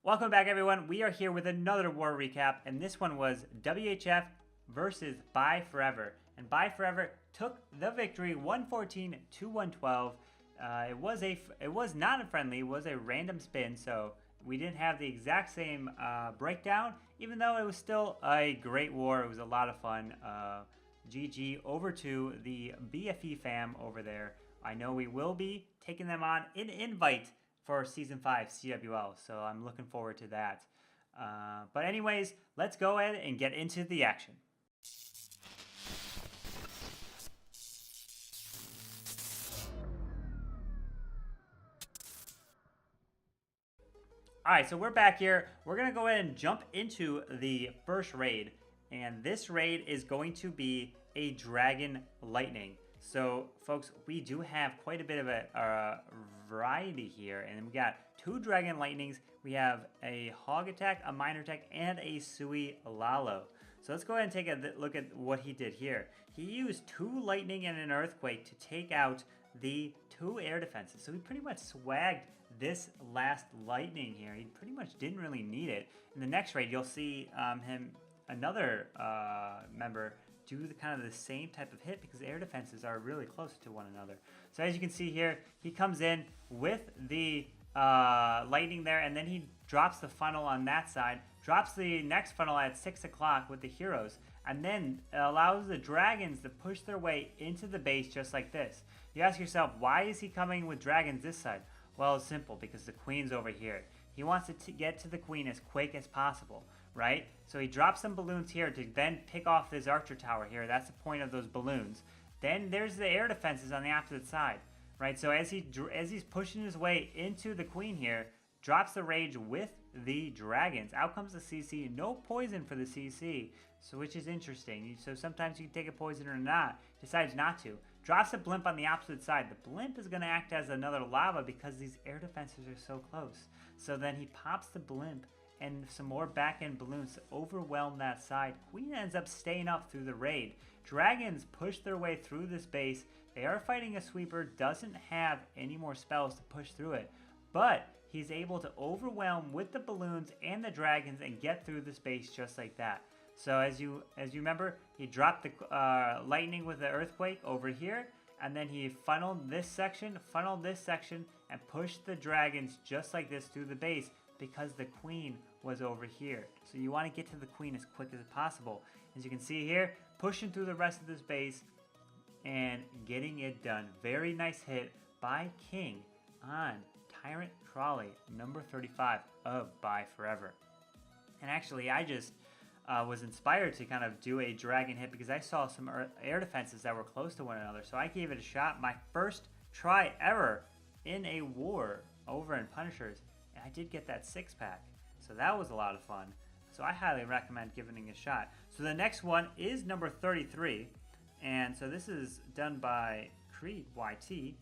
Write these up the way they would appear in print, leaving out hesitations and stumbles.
Welcome back, everyone. We are here with another war recap, and this one was WHF versus ByeForever. And ByeForever took the victory, 114 to 112. It was not a friendly; it was a random spin, so we didn't have the exact same breakdown. Even though it was still a great war, it was a lot of fun. GG over to the BFE fam over there. I know we will be taking them on an invite for Season 5 CWL, so I'm looking forward to that. But anyways, let's go ahead and get into the action. Alright, so we're back here. We're going to go ahead and jump into the first raid. And this raid is going to be a Dragon Lightning. So, folks, we do have quite a bit of a variety here. And we got 2 Dragon Lightnings. We have a Hog Attack, a Miner Attack, and a Suey Lalo. So let's go ahead and take a look at what he did here. He used 2 Lightning and an Earthquake to take out the 2 air defenses. So he pretty much swagged this last Lightning here. He pretty much didn't really need it. In the next raid, you'll see another member do kind of the same type of hit because air defenses are really close to one another. So as you can see here, he comes in with the lightning there, and then he drops the funnel on that side, drops the next funnel at 6 o'clock with the heroes, and then allows the dragons to push their way into the base just like this. You ask yourself, why is he coming with dragons this side? Well, it's simple, because the queen's over here. He wants to get to the queen as quick as possible, right? So he drops some balloons here to then pick off this archer tower here. That's the point of those balloons. Then there's the air defenses on the opposite side, right? So as he's pushing his way into the queen here, drops the rage with the dragons. Out comes the CC. No poison for the CC, so which is interesting. So sometimes you can take a poison or not. Decides not to. Drops a blimp on the opposite side. The blimp is going to act as another lava because these air defenses are so close. So then he pops the blimp and some more back-end balloons to overwhelm that side. Queen ends up staying up through the raid. Dragons push their way through this base. They are fighting a sweeper, doesn't have any more spells to push through it, but he's able to overwhelm with the balloons and the dragons and get through this base just like that. So as you remember, he dropped the lightning with the earthquake over here, and then he funneled this section, and pushed the dragons just like this through the base because the queen was over here. So you want to get to the queen as quick as possible. As you can see here, pushing through the rest of this base and getting it done. Very nice hit by King on Tyrant Trolley, number 35 of ByeForever. And actually, I just was inspired to kind of do a dragon hit because I saw some air defenses that were close to one another. So I gave it a shot. My first try ever in a war over in Punishers. And I did get that 6-pack. So that was a lot of fun. So I highly recommend giving it a shot. So the next one is number 33. And so this is done by Creed YT.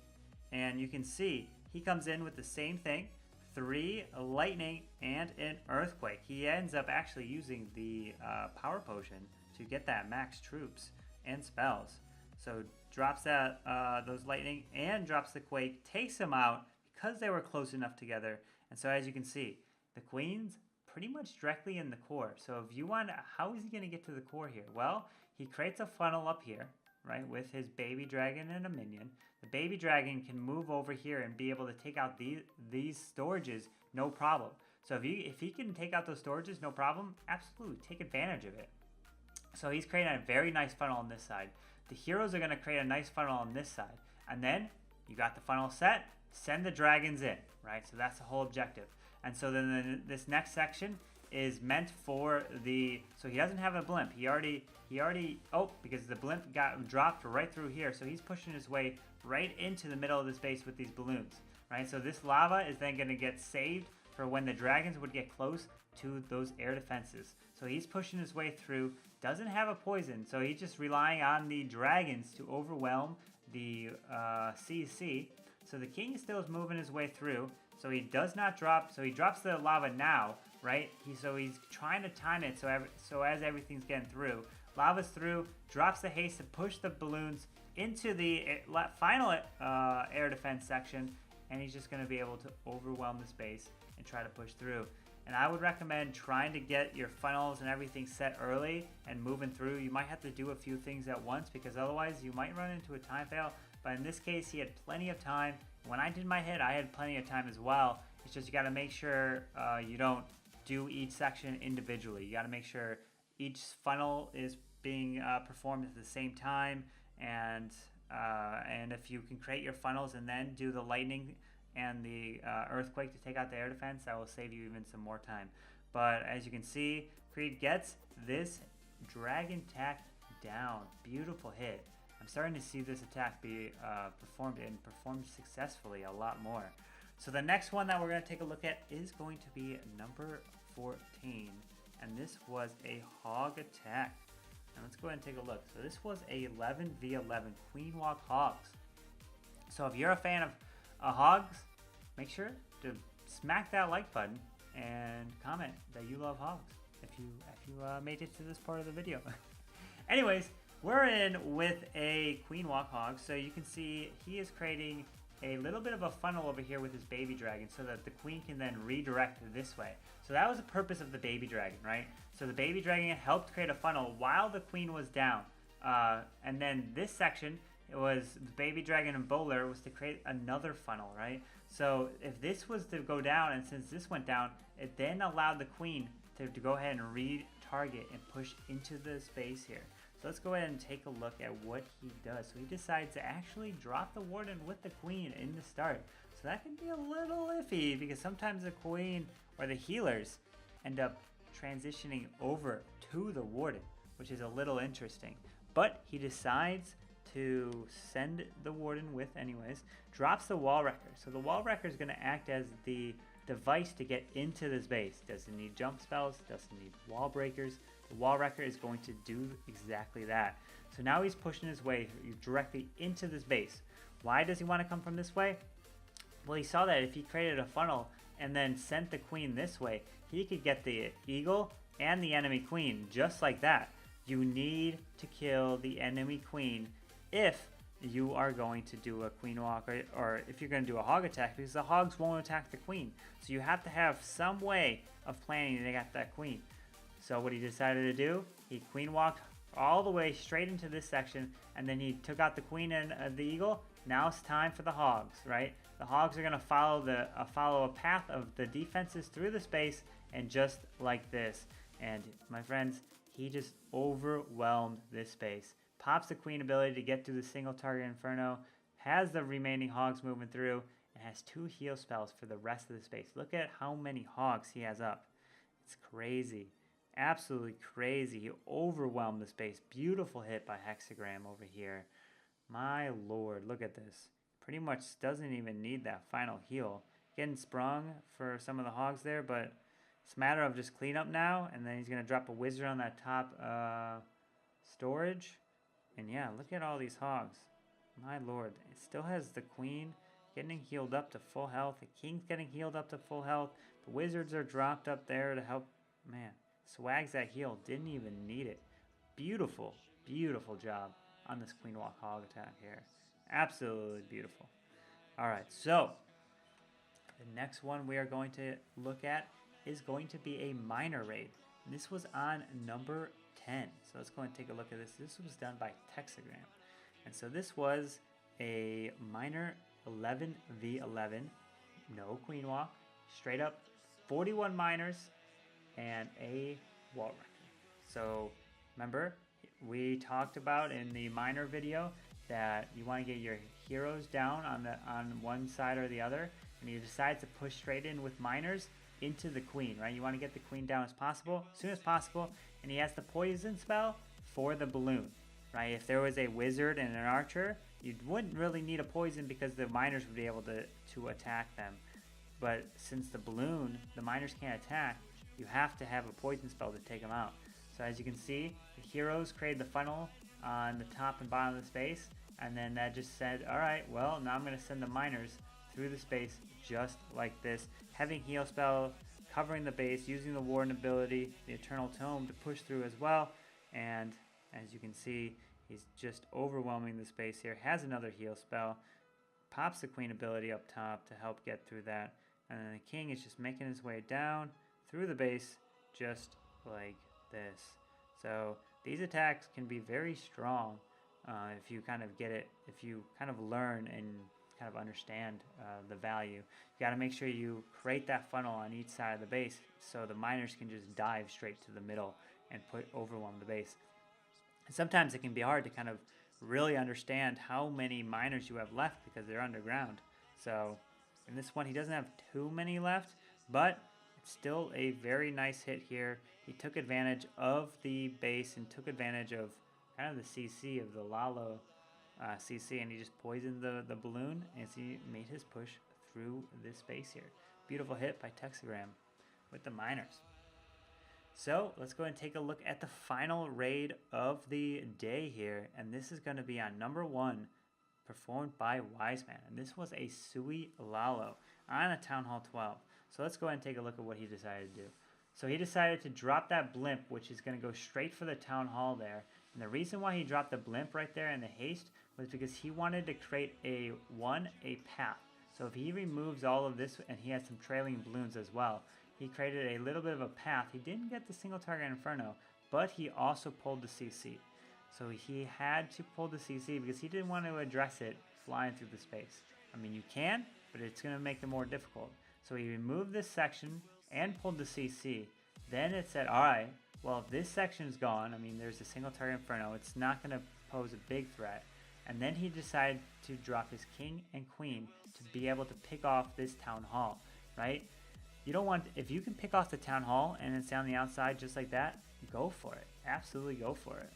And you can see he comes in with the same thing. 3 lightning and an earthquake. He ends up actually using the power potion to get that max troops and spells. So drops that those lightning and drops the quake, takes them out because they were close enough together. And so as you can see, the queen's pretty much directly in the core. So if you want, how is he going to get to the core here? Well, he creates a funnel up here, right, with his baby dragon and a minion. The baby dragon can move over here and be able to take out these storages, no problem. So if he can take out those storages, no problem, absolutely, take advantage of it. So he's creating a very nice funnel on this side. The heroes are going to create a nice funnel on this side. And then you got the funnel set, send the dragons in, right? So that's the whole objective. And so then this next section is meant for so he doesn't have a blimp. He already, because the blimp got dropped right through here. So he's pushing his way right into the middle of the space with these balloons, right? So this lava is then going to get saved for when the dragons would get close to those air defenses. So he's pushing his way through, doesn't have a poison. So he's just relying on the dragons to overwhelm the CC. So the king still is moving his way through. So he does not drop, so he drops the lava now, right? So he's trying to time it so as everything's getting through. Lava's through, drops the haste to push the balloons into the final air defense section, and he's just going to be able to overwhelm the space and try to push through. And I would recommend trying to get your funnels and everything set early and moving through. You might have to do a few things at once because otherwise you might run into a time fail. But in this case, he had plenty of time. When I did my hit, I had plenty of time as well. It's just you got to make sure you don't do each section individually. You got to make sure each funnel is being performed at the same time, and if you can create your funnels and then do the lightning and the earthquake to take out the air defense, that will save you even some more time. But as you can see, Creed gets this dragon attack down. Beautiful hit. I'm starting to see this attack be performed successfully a lot more. So the next one that we're going to take a look at is going to be number 14, and this was a hog attack. And let's go ahead and take a look. So this was a 11v11 Queen Walk Hogs. So if you're a fan of hogs, make sure to smack that like button and comment that you love hogs if you made it to this part of the video. Anyways, we're in with a Queen Walk Hog. So you can see he is creating a little bit of a funnel over here with his baby dragon so that the queen can then redirect this way. So that was the purpose of the baby dragon, right? So the baby dragon helped create a funnel while the queen was down. And then this section, it was the baby dragon and bowler was to create another funnel, right? So if this was to go down, and since this went down, it then allowed the queen to go ahead and retarget and push into the space here. So let's go ahead and take a look at what he does. So he decides to actually drop the warden with the queen in the start. So that can be a little iffy because sometimes the queen or the healers end up transitioning over to the warden, which is a little interesting. But he decides to send the warden with anyways, drops the wall wrecker. So the wall wrecker is going to act as the device to get into this base. Doesn't need jump spells, doesn't need wall breakers. The wall wrecker is going to do exactly that. So now he's pushing his way directly into this base. Why does he want to come from this way? Well, he saw that if he created a funnel and then sent the queen this way, he could get the eagle and the enemy queen just like that. You need to kill the enemy queen if you are going to do a queen walk or if you're going to do a hog attack, because the hogs won't attack the queen. So you have to have some way of planning to get that queen. So what he decided to do, he queen walked all the way straight into this section, and then he took out the queen and the eagle. Now it's time for the hogs, right? The hogs are going to follow a path of the defenses through the space, and just like this. And my friends, he just overwhelmed this space. Pops the queen ability to get through the single target inferno, has the remaining hogs moving through, and has 2 heal spells for the rest of the space. Look at how many hogs he has up. It's crazy. Absolutely crazy. He overwhelmed the space. Beautiful hit by Hexagram over here. My lord, look at this. Pretty much doesn't even need that final heal. Getting sprung for some of the hogs there, but it's a matter of just clean up now, and then he's going to drop a wizard on that top storage. And yeah, look at all these hogs. My lord. It still has the queen getting healed up to full health. The king's getting healed up to full health. The wizards are dropped up there to help. Man, swags that heal. Didn't even need it. Beautiful, beautiful job on this queen walk hog attack here. Absolutely beautiful. Alright, so the next one we are going to look at is going to be a minor raid. This was on number 10. So let's go and take a look at this. This was done by Hexagram. And so this was a minor 11v11. No queen walk. Straight up 41 miners and a wall wrecker. So remember, we talked about in the minor video that you want to get your heroes down on one side or the other, and you decide to push straight in with miners into the queen, right? You want to get the queen down as soon as possible, and he has the poison spell for the balloon, right? If there was a wizard and an archer, you wouldn't really need a poison because the miners would be able to attack them. But since the balloon, the miners can't attack, you have to have a poison spell to take them out. So as you can see, the heroes created the funnel on the top and bottom of the space, and then that just said, alright, well, now I'm going to send the miners through the space just like this, having heal spell, covering the base, using the warden ability, the eternal tome to push through as well. And as you can see, he's just overwhelming the space here. Has another heal spell, pops the queen ability up top to help get through that, and then the king is just making his way down through the base just like this. So these attacks can be very strong if you kind of get it, if you kind of learn and kind of understand the value. You got to make sure you create that funnel on each side of the base so the miners can just dive straight to the middle and overwhelm the base. And sometimes it can be hard to kind of really understand how many miners you have left because they're underground. So in this one, he doesn't have too many left, but it's still a very nice hit here. He took advantage of the base and took advantage of kind of the CC of the Lalo CC, and he just poisoned the balloon as he made his push through this base here. Beautiful hit by Texagram with the miners. So let's go and take a look at the final raid of the day here, and this is going to be on number 1, performed by Wiseman, and this was a Suey Lalo on a Town Hall 12. So let's go ahead and take a look at what he decided to do. So he decided to drop that blimp, which is going to go straight for the Town Hall there. And the reason why he dropped the blimp right there in the haste was because he wanted to create a path. So if he removes all of this, and he has some trailing balloons as well, he created a little bit of a path. He didn't get the single target Inferno, but he also pulled the CC. So he had to pull the CC because he didn't want to address it flying through the space. I mean, you can, but it's going to make it more difficult. So he removed this section and pulled the CC. Then it said, all right, well, if this section's gone, I mean, there's a single target Inferno, it's not going to pose a big threat. And then he decided to drop his king and queen to be able to pick off this Town Hall, right? You don't want, if you can pick off the Town Hall and it's down the outside just like that, go for it. Absolutely go for it.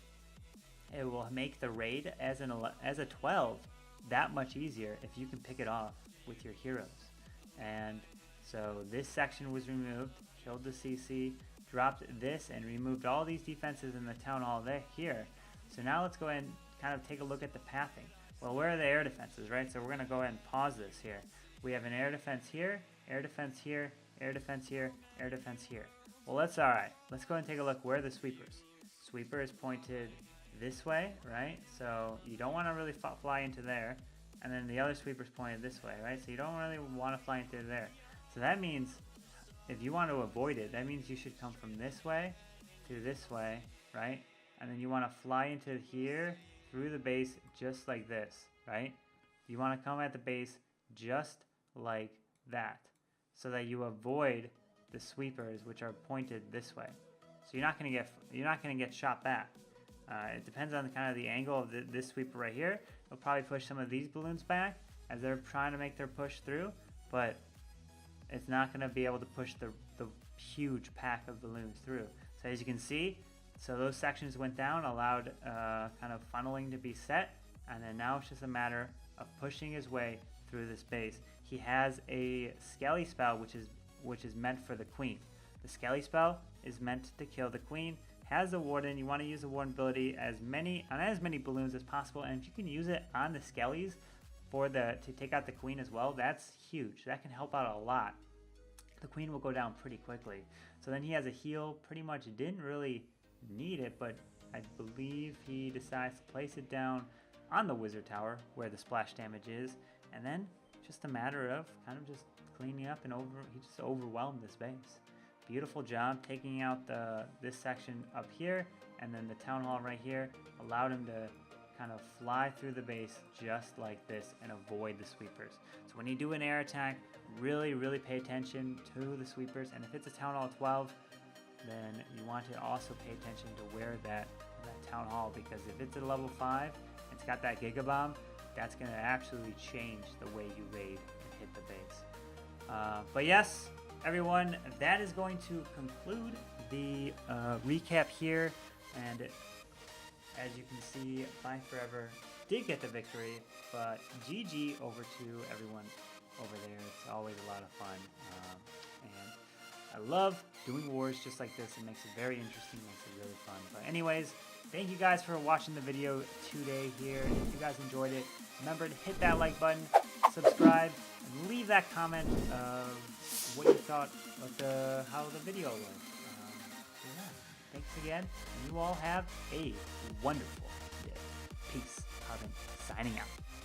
It will make the raid as a 12 that much easier if you can pick it off with your heroes. And so this section was removed, killed the CC, dropped this, and removed all these defenses in the Town Hall here. So now let's go ahead and kind of take a look at the pathing. Well, where are the air defenses, right? So we're going to go ahead and pause this here. We have an air defense here, air defense here, air defense here, air defense here. Well, let's go ahead and take a look. Where are the sweepers? Sweeper is pointed this way, right? So you don't want to really fly into there. And then the other sweeper's pointed this way, right? So you don't really want to fly into there. So that means if you want to avoid it, that means you should come from this way to this way, right? And then you want to fly into here through the base just like this, right? You want to come at the base just like that so that you avoid the sweepers which are pointed this way. So you're not going to get shot back. It depends on kind of the angle of this sweeper right here. It'll probably push some of these balloons back as they're trying to make their push through, but it's not going to be able to push the huge pack of balloons through. So as you can see, so those sections went down, allowed kind of funneling to be set, and then now it's just a matter of pushing his way through this base. He has a Skelly spell which is meant for the queen. The Skelly spell is meant to kill the queen. Has a warden. You want to use the warden ability on as many balloons as possible, and if you can use it on the Skellies to take out the queen as well, that's huge. That can help out a lot. The queen will go down pretty quickly. So then he has a heal. Pretty much didn't really need it, but I believe he decides to place it down on the wizard tower where the splash damage is, and then just a matter of kind of just cleaning up, and he just overwhelmed this base. Beautiful job taking out this section up here, and then the Town Hall right here allowed him to kind of fly through the base just like this and avoid the sweepers. So when you do an air attack, really, really pay attention to the sweepers, and if it's a Town Hall 12, then you want to also pay attention to where that Town Hall, because if it's at level 5, it's got that Giga Bomb, that's going to absolutely change the way you raid and hit the base. But yes, everyone, that is going to conclude the recap here, and as you can see, ByeForever did get the victory, but GG over to everyone over there. It's always a lot of fun, and I love doing wars just like this. It makes it very interesting, makes it really fun. But anyways, thank you guys for watching the video today here. If you guys enjoyed it, remember to hit that like button, subscribe, and leave that comment of what you thought of how the video was. So yeah, thanks again, and you all have a wonderful day. Peace. Carbon signing out.